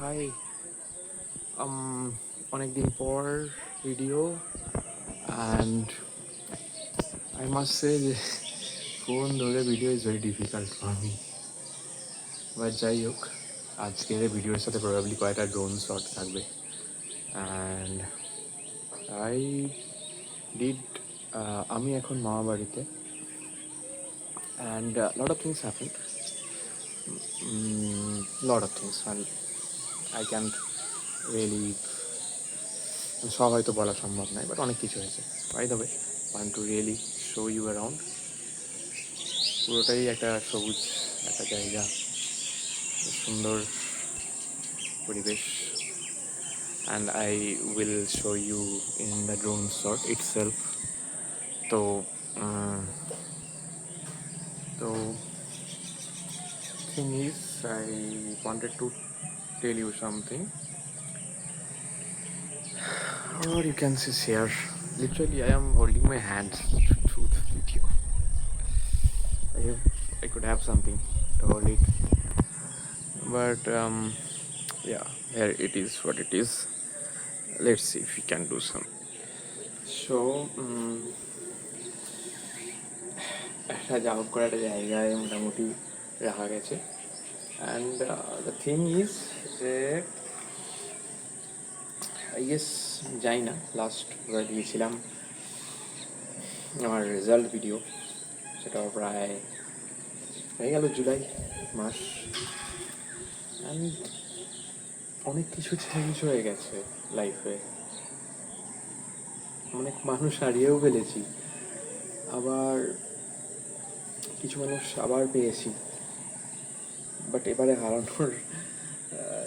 High অনেকদিন পর video and I must say যে ফোন ধরে video is very difficult for me. But যাই হোক, আজকের ভিডিওর সাথে প্রবাবলি কয়েকটা ড্রোন শট থাকবে। অ্যান্ড আই ডিড আমি এখন মামা বাড়িতে and lot of things happen, lot of things and I can't really সব হয়তো বলা সম্ভব নয়, বাট অনেক কিছু হয়েছে। By the way, want to really show you around. পুরোটাই একটা সবুজ একটা জায়গা, সুন্দর পরিবেশ, and I will show you in the drone shot itself. তো তো thing is, I wanted to tell you something, or you can see here. Literally, I am holding my hands through the video. I could have something to hold it, but yeah, here it is what it is. Let's see if we can do some. So একটা job করার একটা জায়গায় মোটামুটি রাখা গেছে, and the thing is যে I guess যাই না, লাস্ট দিয়েছিলাম আমার রেজাল্ট ভিডিও, সেটাও প্রায় হয়ে গেল জুলাই মাস, অ্যান্ড অনেক কিছু চেঞ্জ হয়ে গেছে লাইফে। অনেক মানুষ হারিয়েও ফেলেছি, আবার কিছু মানুষ আবার পেয়েছি, বাট এবারে হারানোর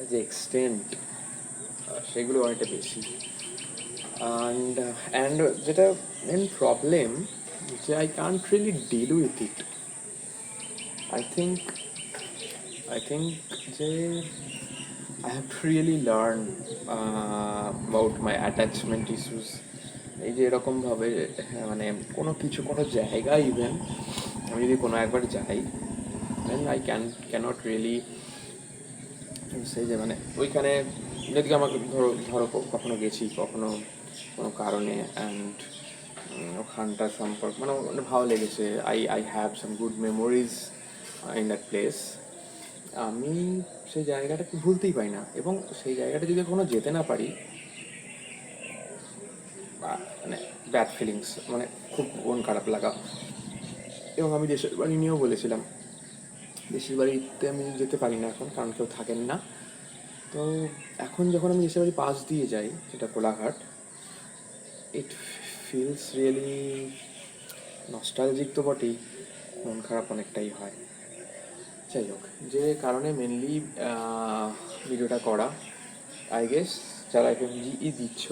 যে এক্সটেন্ট সেগুলো অনেকটা বেশি। অ্যান্ড যেটা মেন প্রবলেম, যে I can't really deal with it. I think যে I have to really learn about my attachment issues. এই যে এরকমভাবে মানে কোনো জায়গা ইভেন আমি যদি কোনো একবার যাই, দেন আই ক্যানট রিয়েলি সেই যে মানে ওইখানে যদি আমাকে ধরো কখনো গেছি, কখনো কোনো কারণে, অ্যান্ড ওখানটার সম্পর্ক মানে ভালো লেগেছে, I have some good memories in that place. আমি সেই জায়গাটাকে ভুলতেই পারি না, এবং সেই জায়গাটা যদি কখনো যেতে না পারি, মানে ব্যাড ফিলিংস, মানে খুব মন খারাপ লাগা। এবং আমি দেশের বাড়ি নিয়েও বলেছিলাম, দেশের বাড়িতে আমি যেতে পারি না এখন, কারণ কেউ থাকেন না। তো এখন যখন আমি দেশের বাড়ি পাশ দিয়ে যাই, সেটা Kolaghat, it feels really nostalgic তো বটেই, মন খারাপ অনেকটাই হয়। যাই হোক, যে কারণে মেনলি ভিডিওটা করা, আই গেস যারা এফএমজি দিচ্ছ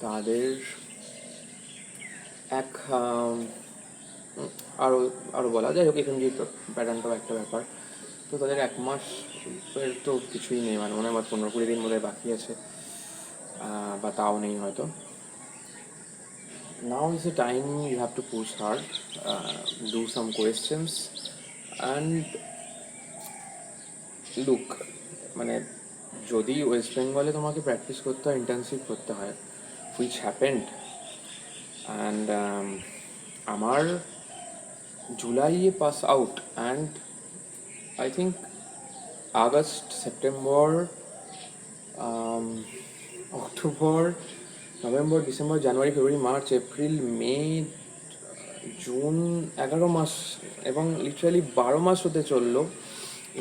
তাদের এক আরও আরও বলা, যাই হোক এফএমজি প্যাটার্নটাও একটা ব্যাপার। তো তাদের 1 মাস তো কিছুই নেই, মানে মনে হয় 15-20 দিন বোধহয় বাকি আছে, বা তাও নেই হয়তো। Now is the time you have to push hard, do some questions, and look, মানে যদি ওয়েস্ট বেঙ্গলে তোমাকে প্র্যাকটিস করতে হয়, ইন্টার্নশিপ করতে হয়, হুইচ হ্যাপেন্ড, অ্যান্ড আমার জুলাইয়ে pass out, and I think August, September, October, November, December, January, February, March, April, May, June, 11 মাস, এবং লিটারালি 12 মাস হতে চললো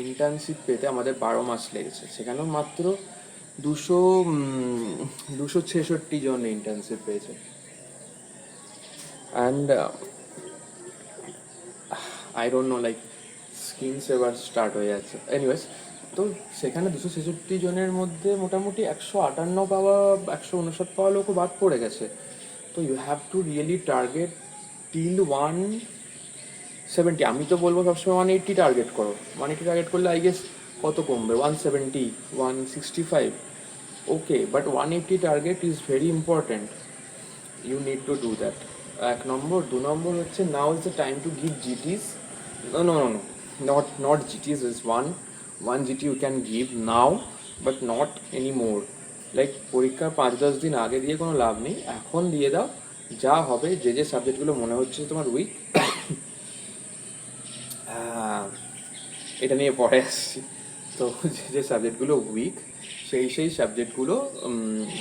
ইন্টার্নশিপ পেতে। আমাদের 12 মাস লেগেছে, সেখানেও মাত্র 266 জন ইন্টার্নশিপ পেয়েছে। And I don't know, like screen saver start হয়ে যাচ্ছে। এনিওয়েজ, তো সেখানে 266 জনের মধ্যে মোটামুটি 158 পাওয়া, 159 পাওয়া লোকও বাদ পড়ে গেছে। তো you have to really target till 170। আমি তো বলবো সবসময় 180 টার্গেট করো। 180 টার্গেট করলে আই গেস কত কমবে, 170, 165, okay, but 180 target is very important. You need to do that, 1 number. 2 number হচ্ছে, now is the time to give GTs. No, not GTs is one GT you can give now, but not any more. Like পরীক্ষার 5-10 দিন আগে দিয়ে কোনো লাভ নেই, এখন দিয়ে দাও, যা হবে, যে যে সাবজেক্টগুলো মনে হচ্ছে তোমার উইক, এটা নিয়ে পরে আসছি। তো যে যে সাবজেক্টগুলো উইক, সেই সেই সাবজেক্টগুলো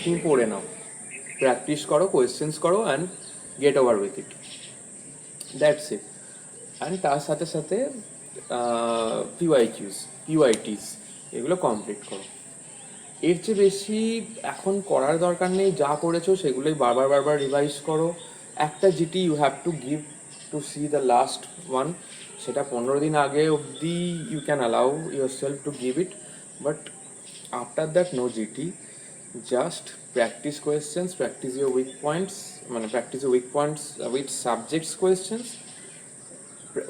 তুমি পড়ে নাও, প্র্যাকটিস করো, কোয়েশ্চেন্স করো, and get over with it, that's it. And তার সাথে সাথে পিওয়াইটিস এগুলো কমপ্লিট করো। এর চেয়ে বেশি এখন করার দরকার নেই, যা করেছো সেগুলোই বারবার বারবার রিভাইজ করো। একটা GT you have to give to see the last one, সেটা 15 দিন আগে অবধি you can allow yourself to give it, but after that no GT, just practice questions, practice your weak points, মানে practice your weak points with subjects questions.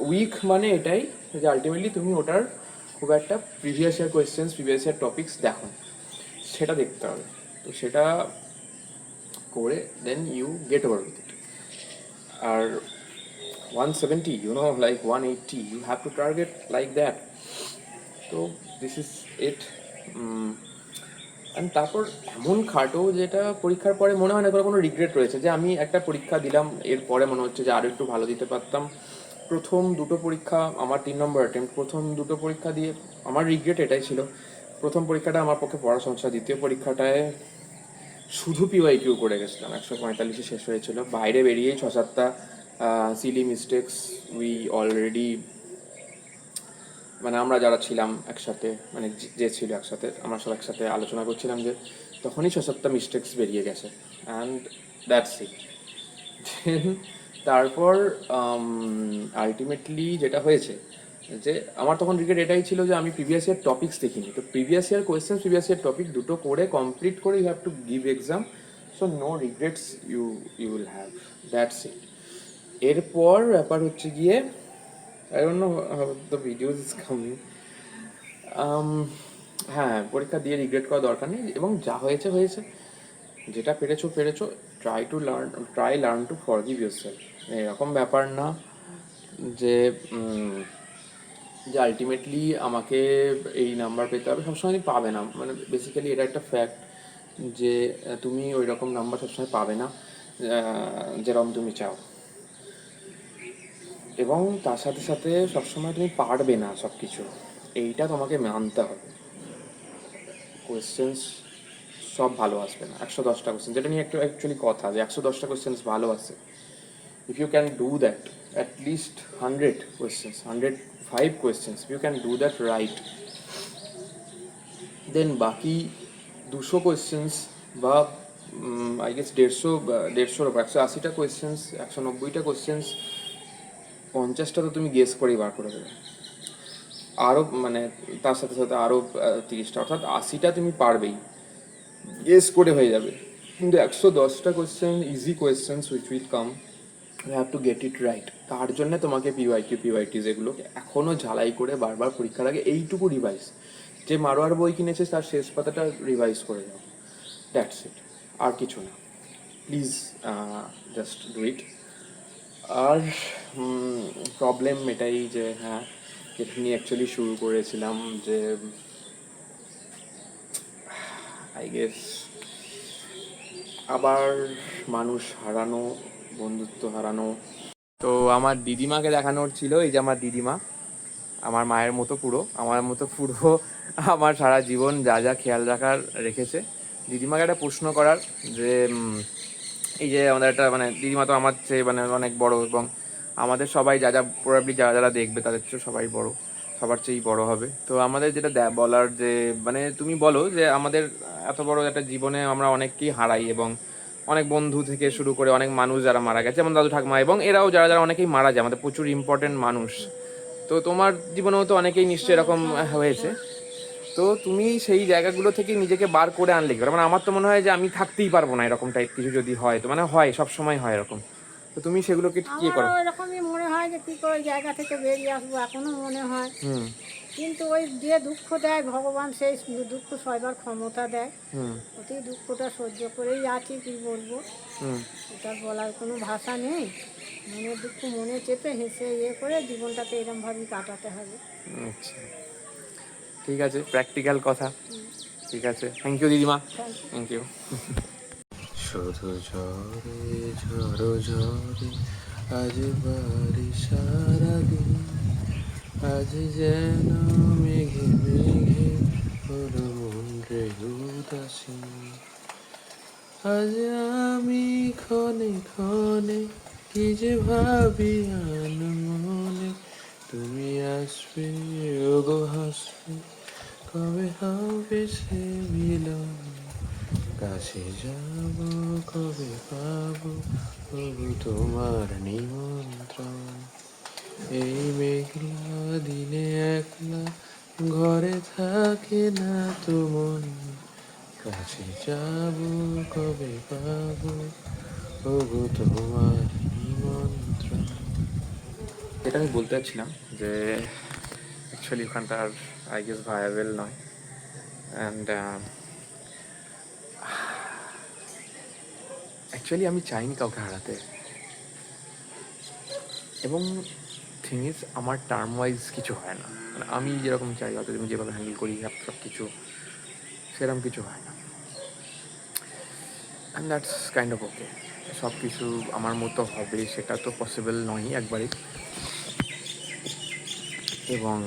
Weak মানে এটাই যে ultimately তুমি ওটার খুব একটা previous year questions, previous year topics দেখো, সেটা দেখতে হবে। তো সেটা করে দেন you get over with it. আর 170, like 180, you have to target like that. তো দিস ইজ ইট। অ্যান্ড তারপর এমন খাটো যেটা পরীক্ষার পরে মনে হয় না কোনো রিগ্রেট রয়েছে, যে আমি একটা পরীক্ষা দিলাম, এর পরে মনে হচ্ছে যে আরও একটু ভালো দিতে পারতাম। প্রথম দুটো পরীক্ষা আমার 3 নম্বর অ্যাটেম্প্ট, প্রথম দুটো পরীক্ষা দিয়ে আমার রিগ্রেট এটাই ছিল, প্রথম পরীক্ষাটা আমার পক্ষে পড়া সমস্যা, দ্বিতীয় পরীক্ষাটায় শুধু পিওয়াইকিউ করে গেছিলাম, 145 শেষ হয়েছিল, বাইরে বেরিয়েই 6-7টা সিলি মিস্টেক্স উই অলরেডি, মানে আমরা যারা ছিলাম একসাথে, মানে যে ছিল একসাথে, আমরা সব একসাথে আলোচনা করছিলাম, যে তখনই 6-7টা মিস্টেক্স বেরিয়ে গেছে, অ্যান্ড দ্যাটস ইট। তারপর আলটিমেটলি যেটা হয়েছে, যে আমার তখন রিগ্রেট এটাই ছিল যে আমি প্রিভিয়াস ইয়ার টপিক্স দেখিনি। তো previous year question, previous year topic দুটো করে কমপ্লিট করে you have to give exam, so no regrets you will have, that's it. এরপর ব্যাপার হচ্ছে গিয়ে, I don't know how the videos is coming. হ্যাঁ, পরীক্ষা দিয়ে রিগ্রেট করার দরকার নেই, এবং যা হয়েছে হয়েছে, যেটা পেরেছো পেরেছো, লার্ন টু ফরগিভ ইয়োরসেলফ। এরকম ব্যাপার না যে যে আলটিমেটলি আমাকে এই নাম্বার পেতে হবে, সবসময় পাবে না, মানে বেসিক্যালি এটা একটা ফ্যাক্ট যে তুমি ওই রকম নাম্বার সবসময় পাবে না যেরকম তুমি চাও, এবং তার সাথে সাথে সবসময় তুমি পারবে না সব কিছু, এইটা তোমাকে মানতে হবে। কোয়েশ্চেন্স সব ভালো আসবে না, 110টা কোয়েশ্চেন, যেটা নিয়ে একটু অ্যাকচুয়ালি কথা, যে 110টা কোয়েশ্চেন্স ভালো আসে, if you can do that, at least 100 questions, 105 questions, if you can do that right, then বাকি 200 কোয়েশ্চেন্স বা আই গেস 150-180টা কোয়েশ্চেন্স, 190টা কোয়েশ্চেন্স, 50টা তো তুমি গেস করেই বার করে দেবে, আরও মানে তার সাথে সাথে আরও 30টা, অর্থাৎ 80টা তুমি পারবেই, গেস করে হয়ে যাবে। কিন্তু 110টা question, easy questions which will come, you have to get it right. তার জন্য তোমাকে পিওয়াইটিস এগুলোকে এখনও ঝালাই করে বারবার পরীক্ষার আগে এইটুকু রিভাইজ, যে মারোয়ার বই কিনেছে তার শেষ পাতাটা রিভাইজ করে দাও, দ্যাটস ইট, আর কিছু না। Please just do it. আর প্রবলেম এটাই যে, হ্যাঁ, যেটা নিয়ে অ্যাকচুয়ালি শুরু করেছিলাম, যে আই গেস আবার মানুষ হারানো, বন্ধুত্ব হারানো। তো আমার দিদিমাকে দেখানোর ছিল, এই যে আমার দিদিমা, আমার মায়ের মতো পুরো, আমার মতো পুরো আমার সারা জীবন যা যা খেয়াল রাখার রেখেছে। দিদিমাকে একটা প্রশ্ন করার, যে এই যে আমাদের একটা, মানে দিদিমা তো আমার চেয়ে মানে অনেক বড়, এবং আমাদের সবাই যা যা প্রবাবলি যারা যারা দেখবে তাদের চেয়ে সবাই বড়, সবার চেয়েই বড় হবে। তো আমাদের যেটা বলার, যে মানে তুমি বলো যে আমাদের এত বড় একটা জীবনে আমরা অনেককেই হারাই, এবং অনেক বন্ধু থেকে শুরু করে অনেক মানুষ যারা মারা গেছে, যেমন দাদু ঠাকমা, এবং এরাও যারা যারা অনেকেই মারা যায়, আমাদের প্রচুর ইম্পর্টেন্ট মানুষ। তো তোমার জীবনেও তো অনেকেই নিশ্চয়ই এরকম হয়েছে। তো তুমি সেই জায়গাগুলো থেকে নিজেকে বার করে আনলে কি করে? মানে আমার তো মনে হয় যে আমি থাকতেই পারবো না এরকম টাইপ কিছু যদি হয়, তো মানে হয়, সব সময় হয় এরকম। তো তুমি সেগুলোকে কি করো? আমারও এরকমই মনে হয় যে কী করে ওই জায়গা থেকে বেরিয়ে আসবো, এখনও মনে হয়। হুম কিন্তু ওই যে দুঃখ দেয় ভগবান, সেই দুঃখ সইবার ক্ষমতা দেয়। হুম অতি দুঃখটা সহ্য করেই আছি, কী বলবো, হুম এটা বলার কোনো ভাষা নেই। মনের দুঃখ মনে চেপে হেসে করে জীবনটাকে এরমভাবেই কাটাতে হবে। আচ্ছা, ঠিক আছে, প্র্যাকটিক্যাল কথা। ঠিক আছে, থ্যাংক ইউ দিদিমা, থ্যাংক ইউ। Thank you. শুধু ঝরে ঝড়ো ঝরে আজ বাড়ি সারাদিন, আজ যেন মেঘে মেঘে হলো মন রে উদাসীন। আজ আমি ক্ষণে ক্ষণে কি যে ভাবি আনমনে, তুমি আসবে ওগো হাসবে, কবে হবে সে মিলন, কাছে যাব কবে পাবো তবু তোমার নিমন্ত্রণ। এই মেঘলা দিনে একলা ঘরে থাকে না তো মন, কাছে যাব কবে পাবো ওগো তোমার নিমন্ত্রণ। এটা আমি বলতে চাচ্ছিলাম যে অ্যাকচুয়ালি ওখানটা আর আই গেস ভায়াবেল নয়, অ্যান্ড অ্যাকচুয়ালি আমি চাইনি কাউকে হারাতে, এবং থিং ইজ আমার টার্ম ওয়াইজ কিছু হয় না, মানে আমি যেরকম চাই হয়তো আমি যেভাবে হ্যান্ডেল করি সব কিছু সেরকম কিছু হয় না, অ্যান্ড দ্যাটস কাইন্ড অফ ওকে। সব কিছু আমার মতো হবে সেটা তো পসিবল নয় একবারই, এবং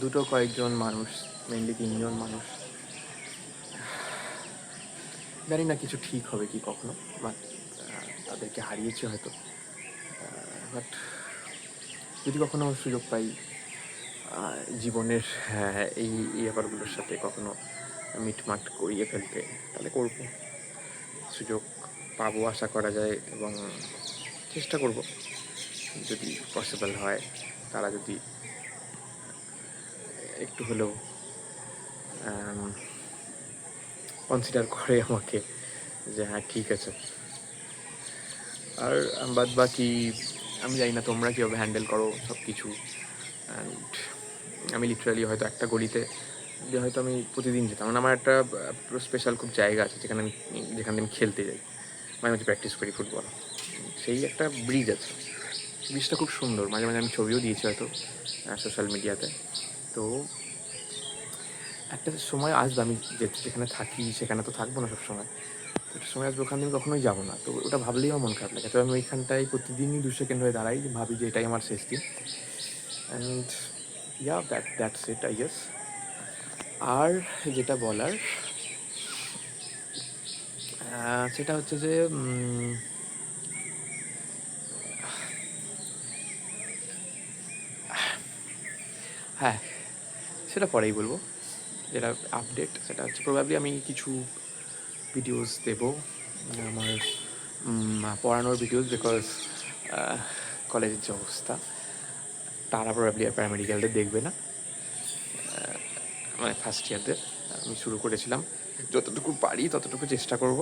দুটো কয়েকজন মানুষ, মেনলি 3জন মানুষ, জানি না কিছু ঠিক হবে কি কখনো, বাট তাদেরকে হারিয়েছি হয়তো, বাট যদি কখনো সুযোগ পাই জীবনের এই ব্যাপারগুলোর সাথে কখনো মিটমাট করিয়ে ফেলতে, তাহলে করব। সুযোগ পাবো আশা করা যায়, এবং চেষ্টা করব যদি পসিবল হয়, তারা যদি একটু হলেও কনসিডার করে আমাকে যে হ্যাঁ ঠিক আছে। আর বাদ বাকি আমি জানি না তোমরা কীভাবে হ্যান্ডেল করো সব কিছু, অ্যান্ড আমি লিটারালি হয়তো একটা গলিতে যে হয়তো আমি প্রতিদিন যেতাম, মানে আমার একটা স্পেশাল খুব জায়গা আছে যেখানে আমি খেলতে যাই, মাঝে মাঝে প্র্যাকটিস করি ফুটবল। সেই একটা ব্রিজ আছে, ব্রিজটা খুব সুন্দর, মাঝে মাঝে আমি ছবিও দিয়েছি হয়তো সোশ্যাল মিডিয়াতে। তো একটা সময় আসবে আমি যেখানে থাকি সেখানে তো থাকবো না সবসময়, একটা সময় আসবে ওখানে আমি কখনোই যাবো না, তো ওটা ভাবলেই আমার মন খারাপ লাগে। তবে আমি ওইখানটায় প্রতিদিনই 2 সেকেন্ড হয়ে দাঁড়াই, ভাবি যে এটাই আমার শেষ দিন, and that's it I guess. আর যেটা বলার সেটা হচ্ছে যে হ্যাঁ, সেটা পরেই বলবো। যেটা আপডেট সেটা হচ্ছে প্রবাবলি আমি কিছু ভিডিওস দেবো, আমার পড়ানোর ভিডিওস, বিকজ কলেজের যে অবস্থা তারা প্রবাবলি আর প্যারামেডিক্যালদের দেখবে না, মানে ফার্স্ট ইয়ারদের। আমি শুরু করেছিলাম, যতটুকু পারি ততটুকু চেষ্টা করব,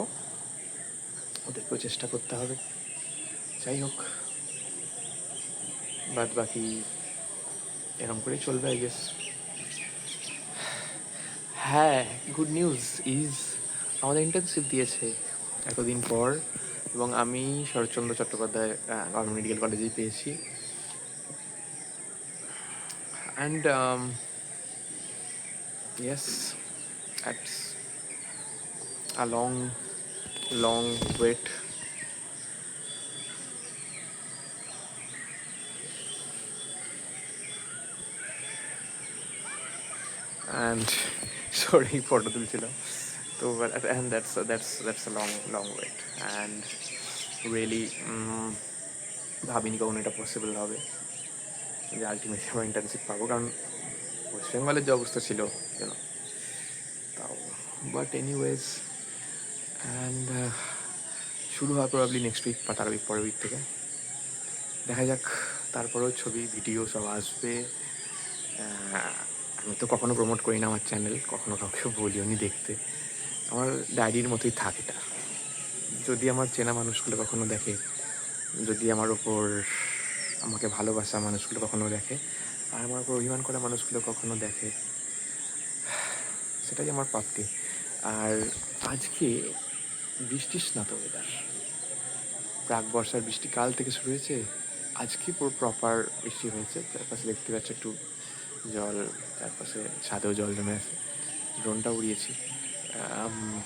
ওদেরকেও চেষ্টা করতে হবে। যাই হোক, বাদ বাকি এরকম করেই চলবে আই গেস। হ্যাঁ, গুড নিউজ ইজ আমাদের ইন্টার্নশিপ দিয়েছে এতদিন পর, এবং আমি শরৎচন্দ্র চট্টোপাধ্যায় গভর্নমেন্ট মেডিকেল কলেজেই পেয়েছি, and yes, that's a long long wait. And sorry photo তুলছিলাম তো, and that's a long wait, and really ভাবিনি কখনো এটা পসিবল হবে যে আলটিমেটলি আমরা ইন্টার্নশিপ পাবো, কারণ ওয়েস্ট বেঙ্গলের যে অবস্থা ছিল কেন তাও, বাট এনিওয়েজ, অ্যান্ড শুরু হয় প্রবাবলি নেক্সট উইক বা তার উইক পরের উইক থেকে, দেখা যাক। তারপরেও ছবি ভিডিও সব আসবে। আমি তো কখনো প্রমোট করি না আমার চ্যানেল, কখনো কাউকে বলিও নি দেখতে, আমার ডায়েরির মতোই থাক এটা। যদি আমার চেনা মানুষগুলো কখনো দেখে, যদি আমার ওপর আমাকে ভালোবাসা মানুষগুলো কখনো দেখে, আর আমার ওপর অভিমান করা মানুষগুলো কখনো দেখে, সেটাই আমার প্রাপ্তি। আর আজকে বৃষ্টির স্নাত ওয়েদার, প্রাক বর্ষার বৃষ্টি কাল থেকে শুরু হয়েছে, আজকে পুরো প্রপার বৃষ্টি হয়েছে, চারপাশে দেখতে পাচ্ছ একটু জল, চারপাশে ছাদেও জল জমে আছে। ড্রোনটা উড়িয়েছি। আম,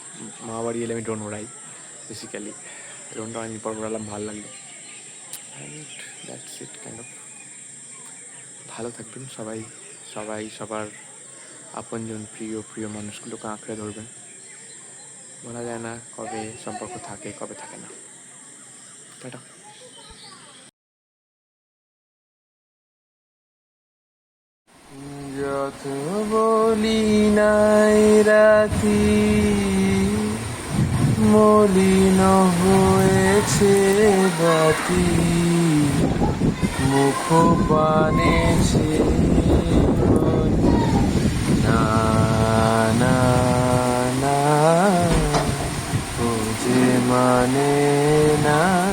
মা বাড়ি এলে আমি ড্রোন উড়াই বেসিক্যালি। ড্রোনটা অনেকদিন পর উড়ালাম, ভালো লাগলো। And that's it kind of. ভালো থাকবেন সবাই, সবাই সবার আপনজন প্রিয় প্রিয় মানুষগুলোকে আঁকড়ে ধরবেন। বলা যায় না কবে সম্পর্ক থাকে কবে থাকে না। টাটা। যত বলি নাই রাতি, মলিন হয়েছে বাতি, মুখ বানেছে না না না, ও যে মানে না।